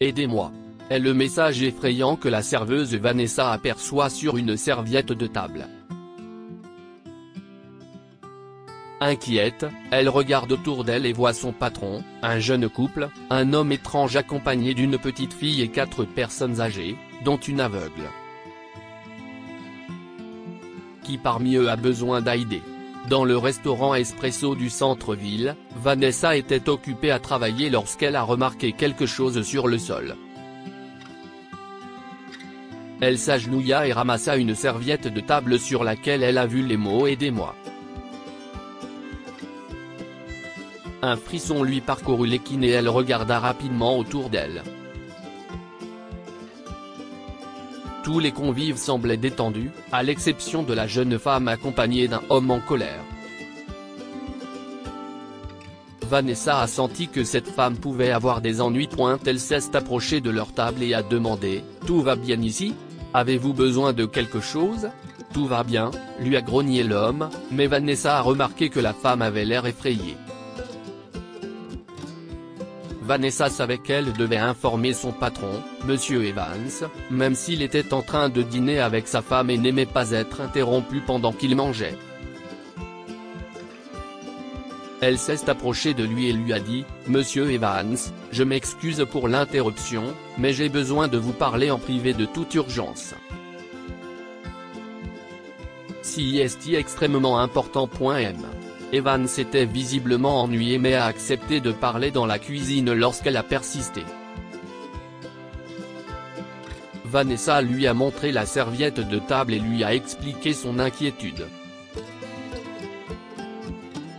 aidez-moi » est le message effrayant que la serveuse Vanessa aperçoit sur une serviette de table. Inquiète, elle regarde autour d'elle et voit son patron, un jeune couple, un homme étrange accompagné d'une petite fille et 4 personnes âgées, dont une aveugle. Qui parmi eux a besoin d'aide? Dans le restaurant Espresso du centre-ville, Vanessa était occupée à travailler lorsqu'elle a remarqué quelque chose sur le sol. Elle s'agenouilla et ramassa une serviette de table sur laquelle elle a vu les mots « Aidez-moi ». Un frisson lui parcourut l'équine et elle regarda rapidement autour d'elle. Tous les convives semblaient détendus, à l'exception de la jeune femme accompagnée d'un homme en colère. Vanessa a senti que cette femme pouvait avoir des ennuis. Elle s'est approchée de leur table et a demandé « Tout va bien ici? Avez-vous besoin de quelque chose? Tout va bien » lui a grogné l'homme, mais Vanessa a remarqué que la femme avait l'air effrayée. Vanessa savait qu'elle devait informer son patron, Monsieur Evans, même s'il était en train de dîner avec sa femme et n'aimait pas être interrompu pendant qu'il mangeait. Elle s'est approchée de lui et lui a dit « Monsieur Evans, je m'excuse pour l'interruption, mais j'ai besoin de vous parler en privé de toute urgence. » C'est extrêmement important. Evans s'était visiblement ennuyé mais a accepté de parler dans la cuisine lorsqu'elle a persisté. Vanessa lui a montré la serviette de table et lui a expliqué son inquiétude.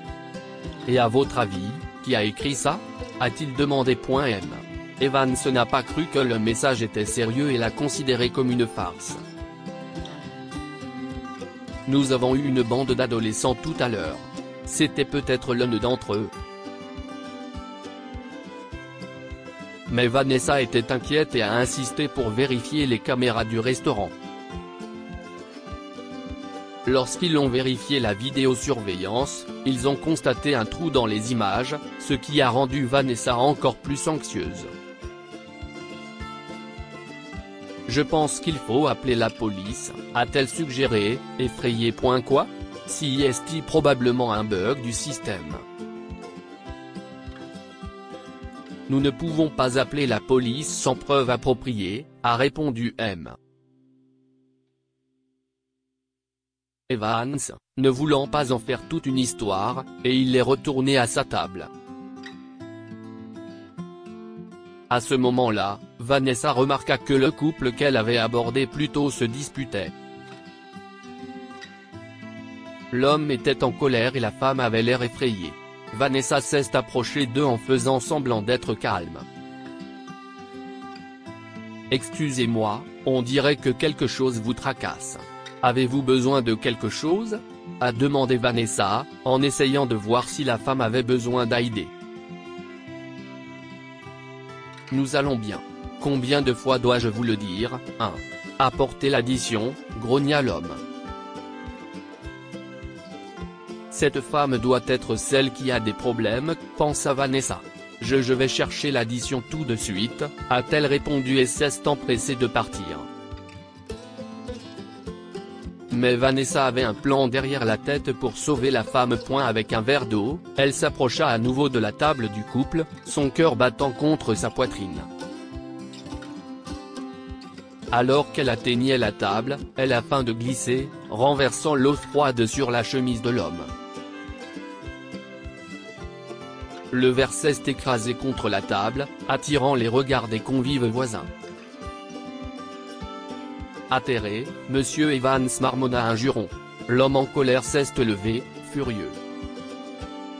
« Et à votre avis, qui a écrit ça ? A-t-il demandé ? Evans n'a pas cru que le message était sérieux et l'a considéré comme une farce. « Nous avons eu une bande d'adolescents tout à l'heure. C'était peut-être l'un d'entre eux. » Mais Vanessa était inquiète et a insisté pour vérifier les caméras du restaurant. Lorsqu'ils ont vérifié la vidéosurveillance, ils ont constaté un trou dans les images, ce qui a rendu Vanessa encore plus anxieuse. « Je pense qu'il faut appeler la police », a-t-elle suggéré, effrayée. Quoi ? C'est probablement un bug du système. « Nous ne pouvons pas appeler la police sans preuve appropriée », a répondu M. Evans, ne voulant pas en faire toute une histoire, et il est retourné à sa table. À ce moment-là, Vanessa remarqua que le couple qu'elle avait abordé plus tôt se disputait. L'homme était en colère et la femme avait l'air effrayée. Vanessa s'est approchée d'eux en faisant semblant d'être calme. « Excusez-moi, on dirait que quelque chose vous tracasse. Avez-vous besoin de quelque chose ?» a demandé Vanessa, en essayant de voir si la femme avait besoin d'aide. « Nous allons bien. Combien de fois dois-je vous le dire, hein ? Apportez l'addition, » grogna l'homme. Cette femme doit être celle qui a des problèmes, pensa Vanessa. Je vais chercher l'addition tout de suite, a-t-elle répondu et s'est empressée de partir. Mais Vanessa avait un plan derrière la tête pour sauver la femme. Avec un verre d'eau, elle s'approcha à nouveau de la table du couple, son cœur battant contre sa poitrine. Alors qu'elle atteignait la table, elle a faim de glisser, renversant l'eau froide sur la chemise de l'homme. Le verre s'est écrasé contre la table, attirant les regards des convives voisins. Atterré, Monsieur Evans marmonna un juron. L'homme en colère s'est levé, furieux.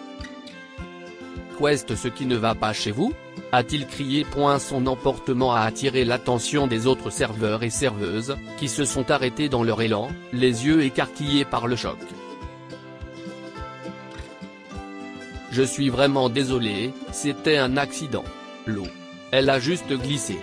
« Qu'est-ce ce qui ne va pas chez vous ?» a-t-il crié. Son emportement a attiré l'attention des autres serveurs et serveuses, qui se sont arrêtés dans leur élan, les yeux écarquillés par le choc. « Je suis vraiment désolé, c'était un accident. L'eau. Elle a juste glissé. »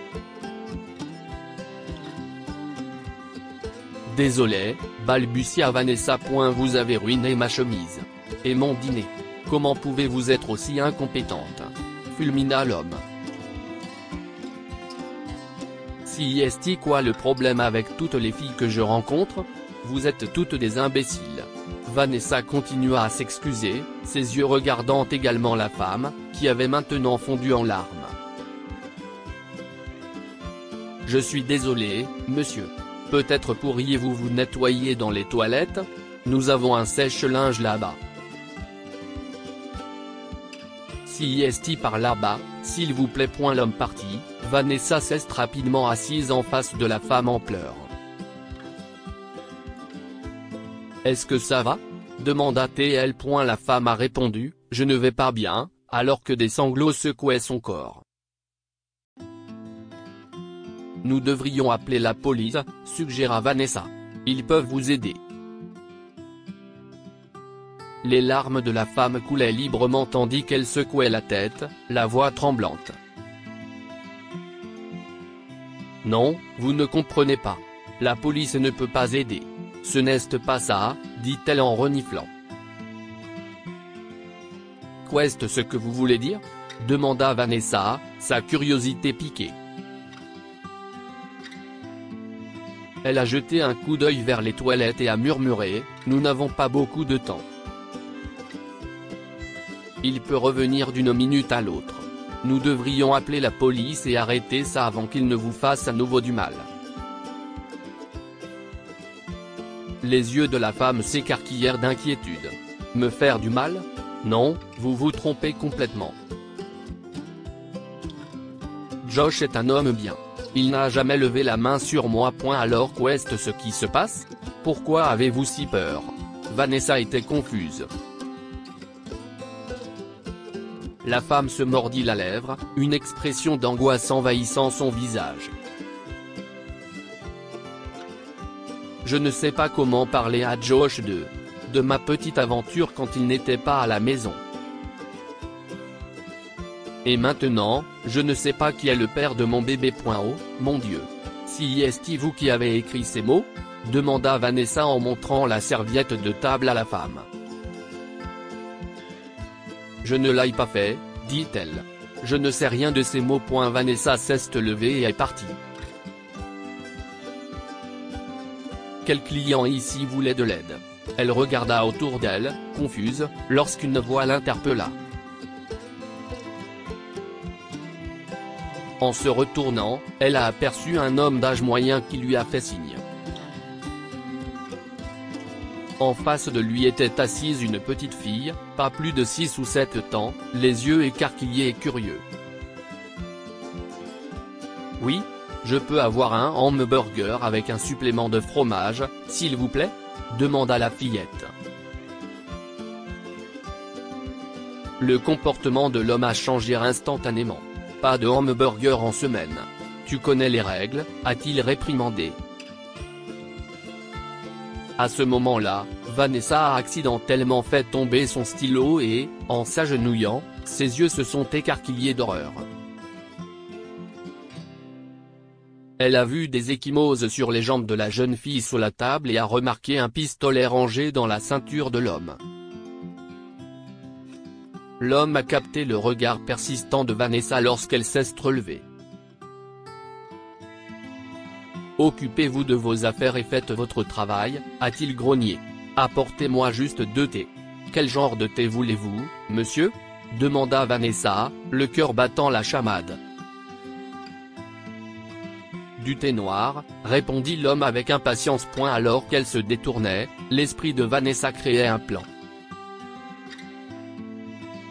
Désolé, balbutia Vanessa. Vous avez ruiné ma chemise. Et mon dîner. Comment pouvez-vous être aussi incompétente ? Fulmina l'homme. Si est quoi le problème avec toutes les filles que je rencontre? Vous êtes toutes des imbéciles. Vanessa continua à s'excuser, ses yeux regardant également la femme, qui avait maintenant fondu en larmes. Je suis désolé, monsieur. Peut-être pourriez-vous vous nettoyer dans les toilettes? Nous avons un sèche-linge là-bas. Si est par là-bas, s'il vous plaît. L'homme parti, Vanessa s'est rapidement assise en face de la femme en pleurs. Est-ce que ça va? Demanda-t-elle. La femme a répondu, je ne vais pas bien, alors que des sanglots secouaient son corps. Nous devrions appeler la police, suggéra Vanessa. Ils peuvent vous aider. Les larmes de la femme coulaient librement tandis qu'elle secouait la tête, la voix tremblante. Non, vous ne comprenez pas. La police ne peut pas aider. Ce n'est pas ça, dit-elle en reniflant. Qu'est-ce ce que vous voulez dire? Demanda Vanessa, sa curiosité piquée. Elle a jeté un coup d'œil vers les toilettes et a murmuré, nous n'avons pas beaucoup de temps. Il peut revenir d'une minute à l'autre. Nous devrions appeler la police et arrêter ça avant qu'il ne vous fasse à nouveau du mal. Les yeux de la femme s'écarquillèrent d'inquiétude. Me faire du mal? Non, vous vous trompez complètement. Josh est un homme bien. Il n'a jamais levé la main sur moi. Alors qu'est-ce ce qui se passe? Pourquoi avez-vous si peur? Vanessa était confuse. La femme se mordit la lèvre, une expression d'angoisse envahissant son visage. Je ne sais pas comment parler à Josh de ma petite aventure quand il n'était pas à la maison. Et maintenant, je ne sais pas qui est le père de mon bébé. Oh, mon Dieu. Si est vous qui avez écrit ces mots? Demanda Vanessa en montrant la serviette de table à la femme. Je ne l'ai pas fait, dit-elle. Je ne sais rien de ces mots. Vanessa s'est levée et est partie. Quel client ici voulait de l'aide? Elle regarda autour d'elle, confuse, lorsqu'une voix l'interpella. En se retournant, elle a aperçu un homme d'âge moyen qui lui a fait signe. En face de lui était assise une petite fille, pas plus de 6 ou 7 ans, les yeux écarquillés et curieux. Oui, je peux avoir un hamburger avec un supplément de fromage, s'il vous plaît? Demanda la fillette. Le comportement de l'homme a changé instantanément. Pas de hamburger en semaine. Tu connais les règles, a-t-il réprimandé. À ce moment-là, Vanessa a accidentellement fait tomber son stylo et, en s'agenouillant, ses yeux se sont écarquillés d'horreur. Elle a vu des ecchymoses sur les jambes de la jeune fille sous la table et a remarqué un pistolet rangé dans la ceinture de l'homme. L'homme a capté le regard persistant de Vanessa lorsqu'elle s'est relevée. Occupez-vous de vos affaires et faites votre travail, a-t-il grogné. Apportez-moi juste 2 thés. Quel genre de thé voulez-vous, monsieur? Demanda Vanessa, le cœur battant la chamade. Du thé noir, répondit l'homme avec impatience. Alors qu'elle se détournait, l'esprit de Vanessa créait un plan.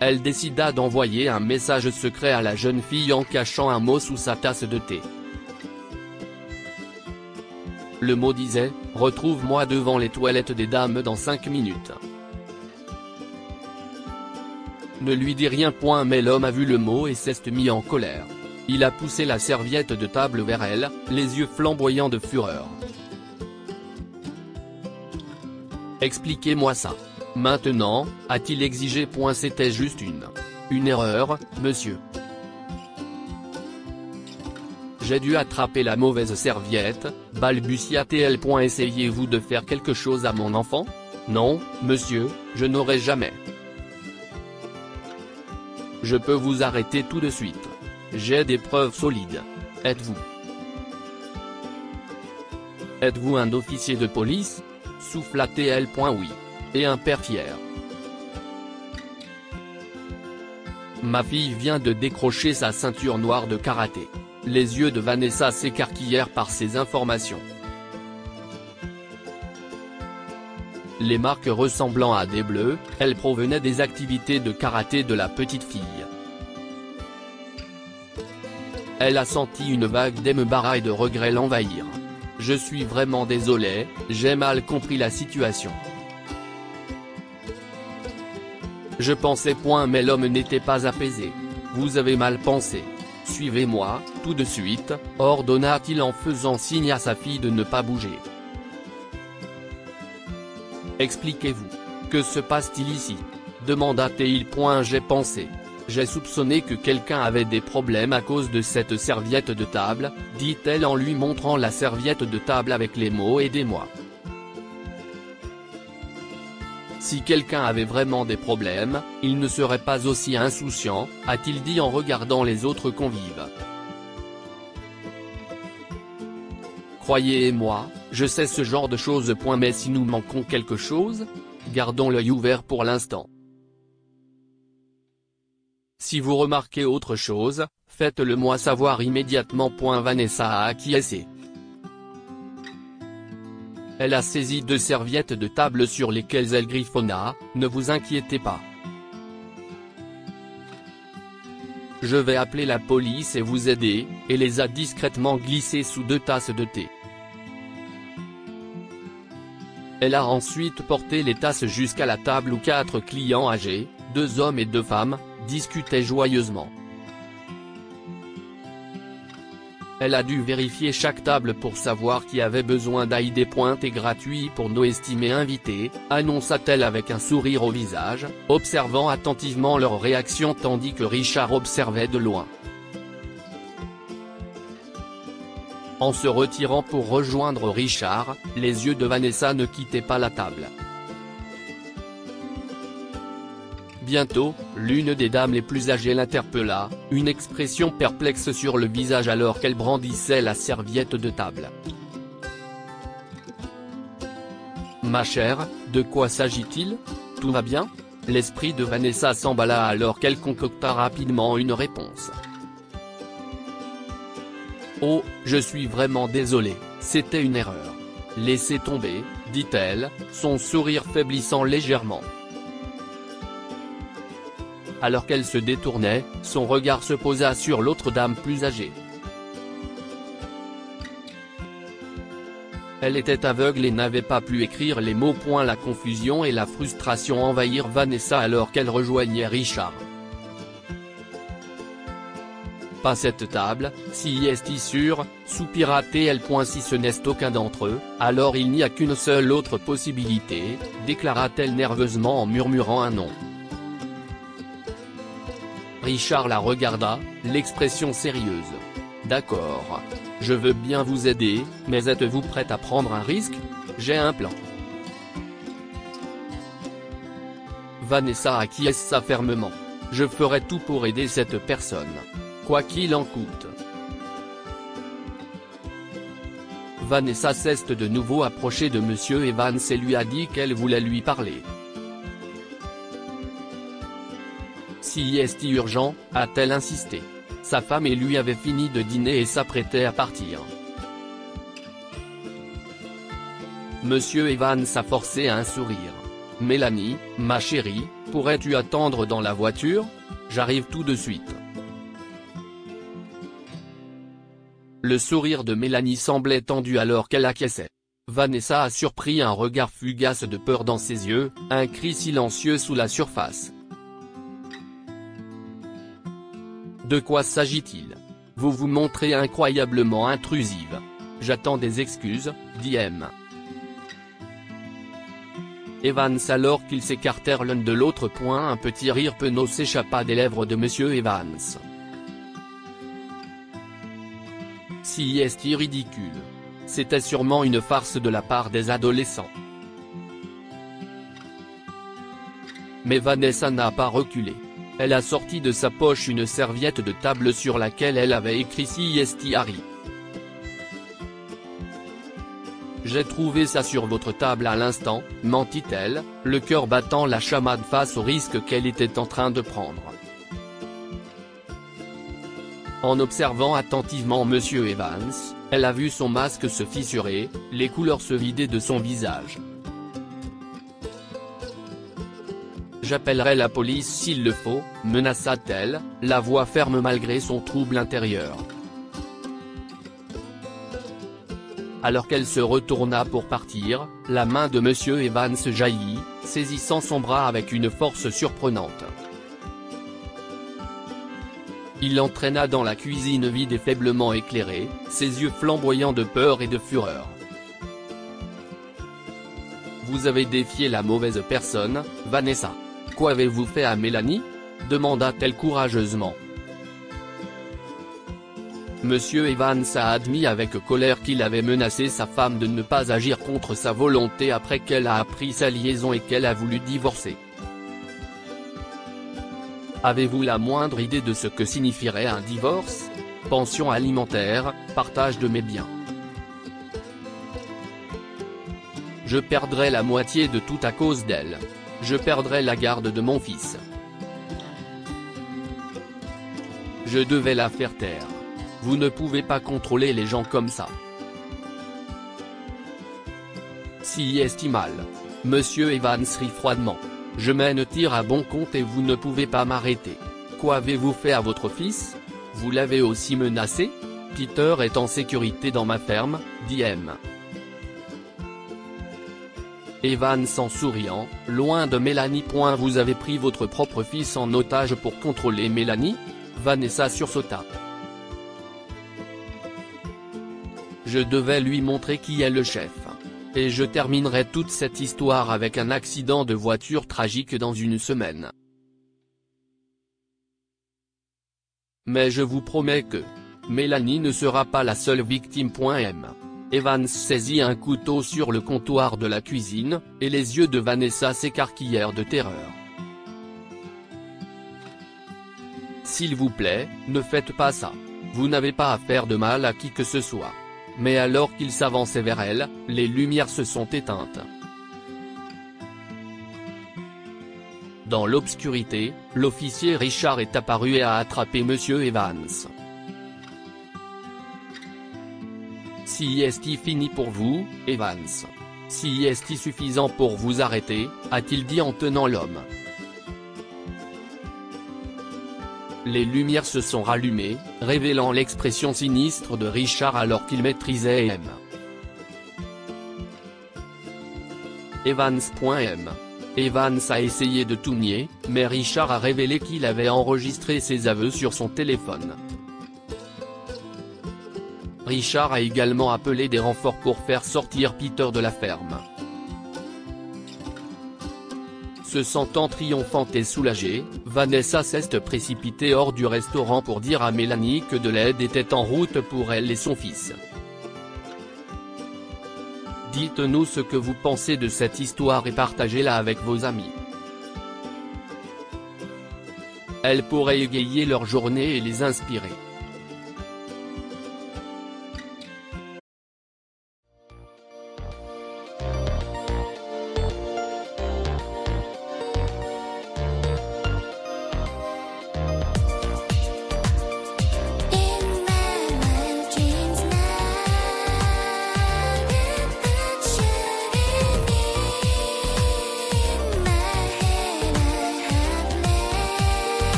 Elle décida d'envoyer un message secret à la jeune fille en cachant un mot sous sa tasse de thé. Le mot disait, « Retrouve-moi devant les toilettes des dames dans 5 minutes. » Ne lui dis rien. Mais l'homme a vu le mot et s'est mis en colère. Il a poussé la serviette de table vers elle, les yeux flamboyants de fureur. « Expliquez-moi ça. Maintenant, a-t-il exigé. C'était juste une erreur, monsieur. J'ai dû attraper la mauvaise serviette, balbutia-t-elle. Essayez-vous de faire quelque chose à mon enfant? Non, monsieur, je n'aurai jamais. Je peux vous arrêter tout de suite. J'ai des preuves solides. Êtes-vous Êtes-vous un officier de police? Souffla-t-elle. Oui. Et un père fier. Ma fille vient de décrocher sa ceinture noire de karaté. Les yeux de Vanessa s'écarquillèrent par ces informations. Les marques ressemblant à des bleus, elles provenaient des activités de karaté de la petite fille. Elle a senti une vague d'émbarras et de regret l'envahir. Je suis vraiment désolé, j'ai mal compris la situation. Je pensais mais l'homme n'était pas apaisé. Vous avez mal pensé. Suivez-moi, tout de suite, ordonna-t-il en faisant signe à sa fille de ne pas bouger. Expliquez-vous. Que se passe-t-il ici? Demanda-t-il. J'ai pensé. J'ai soupçonné que quelqu'un avait des problèmes à cause de cette serviette de table, dit-elle en lui montrant la serviette de table avec les mots « Aidez-moi ». Si quelqu'un avait vraiment des problèmes, il ne serait pas aussi insouciant, a-t-il dit en regardant les autres convives. Croyez-moi, je sais ce genre de choses. Mais si nous manquons quelque chose, gardons l'œil ouvert pour l'instant. Si vous remarquez autre chose, faites-le moi savoir immédiatement. Vanessa a acquiescé. Elle a saisi 2 serviettes de table sur lesquelles elle griffonna, ne vous inquiétez pas. Je vais appeler la police et vous aider, et les a discrètement glissées sous 2 tasses de thé. Elle a ensuite porté les tasses jusqu'à la table où 4 clients âgés, 2 hommes et 2 femmes, discutaient joyeusement. Elle a dû vérifier chaque table pour savoir qui avait besoin d'aide et gratuit pour nos estimés invités, annonça-t-elle avec un sourire au visage, observant attentivement leur réaction tandis que Richard observait de loin. En se retirant pour rejoindre Richard, les yeux de Vanessa ne quittaient pas la table. Bientôt, l'une des dames les plus âgées l'interpella, une expression perplexe sur le visage alors qu'elle brandissait la serviette de table. « Ma chère, de quoi s'agit-il? Tout va bien ?» L'esprit de Vanessa s'emballa alors qu'elle concocta rapidement une réponse. « Oh, je suis vraiment désolée, c'était une erreur. Laissez tomber, dit-elle, son sourire faiblissant légèrement. Alors qu'elle se détournait, son regard se posa sur l'autre dame plus âgée. Elle était aveugle et n'avait pas pu écrire les mots. La confusion et la frustration envahirent Vanessa alors qu'elle rejoignait Richard. « Pas cette table, si est-il sûr, soupira-t-elle. Si ce n'est aucun d'entre eux, alors il n'y a qu'une seule autre possibilité, déclara-t-elle nerveusement en murmurant un nom. Richard la regarda, l'expression sérieuse. « D'accord. Je veux bien vous aider, mais êtes-vous prête à prendre un risque? J'ai un plan. » Vanessa acquiesça fermement. « Je ferai tout pour aider cette personne. Quoi qu'il en coûte. » Vanessa s'est de nouveau approchée de Monsieur Evans et lui a dit qu'elle voulait lui parler. Si est urgent, a-t-elle insisté. Sa femme et lui avaient fini de dîner et s'apprêtaient à partir. Monsieur Evans a forcé un sourire. « Mélanie, ma chérie, pourrais-tu attendre dans la voiture? J'arrive tout de suite. » Le sourire de Mélanie semblait tendu alors qu'elle acquiesçait. Vanessa a surpris un regard fugace de peur dans ses yeux, un cri silencieux sous la surface. De quoi s'agit-il? Vous vous montrez incroyablement intrusive. J'attends des excuses, dit M. Evans alors qu'ils s'écartèrent l'un de l'autre. Un petit rire penaud s'échappa des lèvres de Monsieur Evans. Si est ridicule. C'était sûrement une farce de la part des adolescents. Mais Vanessa n'a pas reculé. Elle a sorti de sa poche une serviette de table sur laquelle elle avait écrit « Si est Harry ». J'ai trouvé ça sur votre table à l'instant, mentit-elle, le cœur battant la chamade face au risque qu'elle était en train de prendre. En observant attentivement Monsieur Evans, elle a vu son masque se fissurer, les couleurs se vider de son visage. J'appellerai la police s'il le faut, menaça-t-elle, la voix ferme malgré son trouble intérieur. Alors qu'elle se retourna pour partir, la main de Monsieur Evans jaillit, saisissant son bras avec une force surprenante. Il l'entraîna dans la cuisine vide et faiblement éclairée, ses yeux flamboyants de peur et de fureur. « Vous avez défié la mauvaise personne, Vanessa. Qu'avez-vous fait à Mélanie ? » demanda-t-elle courageusement. Monsieur Evans a admis avec colère qu'il avait menacé sa femme de ne pas agir contre sa volonté après qu'elle a appris sa liaison et qu'elle a voulu divorcer. Avez-vous la moindre idée de ce que signifierait un divorce ? Pension alimentaire, partage de mes biens. Je perdrai la moitié de tout à cause d'elle. Je perdrai la garde de mon fils. Je devais la faire taire. Vous ne pouvez pas contrôler les gens comme ça. Si est mal. Monsieur Evans rit froidement. Je mène tir à bon compte et vous ne pouvez pas m'arrêter. Qu'avez-vous fait à votre fils ? Vous l'avez aussi menacé ? Peter est en sécurité dans ma ferme, dit M. Evans en souriant, loin de Mélanie. Vous avez pris votre propre fils en otage pour contrôler Mélanie ? Vanessa sursauta. Je devais lui montrer qui est le chef. Et je terminerai toute cette histoire avec un accident de voiture tragique dans une semaine. Mais je vous promets que Mélanie ne sera pas la seule victime. M. Evans saisit un couteau sur le comptoir de la cuisine, et les yeux de Vanessa s'écarquillèrent de terreur. S'il vous plaît, ne faites pas ça. Vous n'avez pas à faire de mal à qui que ce soit. Mais alors qu'il s'avançait vers elle, les lumières se sont éteintes. Dans l'obscurité, l'officier Richard est apparu et a attrapé Monsieur Evans. Si est fini pour vous, Evans. Si est suffisant pour vous arrêter, a-t-il dit en tenant l'homme. Les lumières se sont rallumées, révélant l'expression sinistre de Richard alors qu'il maîtrisait M. Evans. M. Evans a essayé de tout nier, mais Richard a révélé qu'il avait enregistré ses aveux sur son téléphone. Richard a également appelé des renforts pour faire sortir Peter de la ferme. Se sentant triomphante et soulagée, Vanessa s'est précipitée hors du restaurant pour dire à Mélanie que de l'aide était en route pour elle et son fils. Dites-nous ce que vous pensez de cette histoire et partagez-la avec vos amis. Elle pourrait égayer leur journée et les inspirer.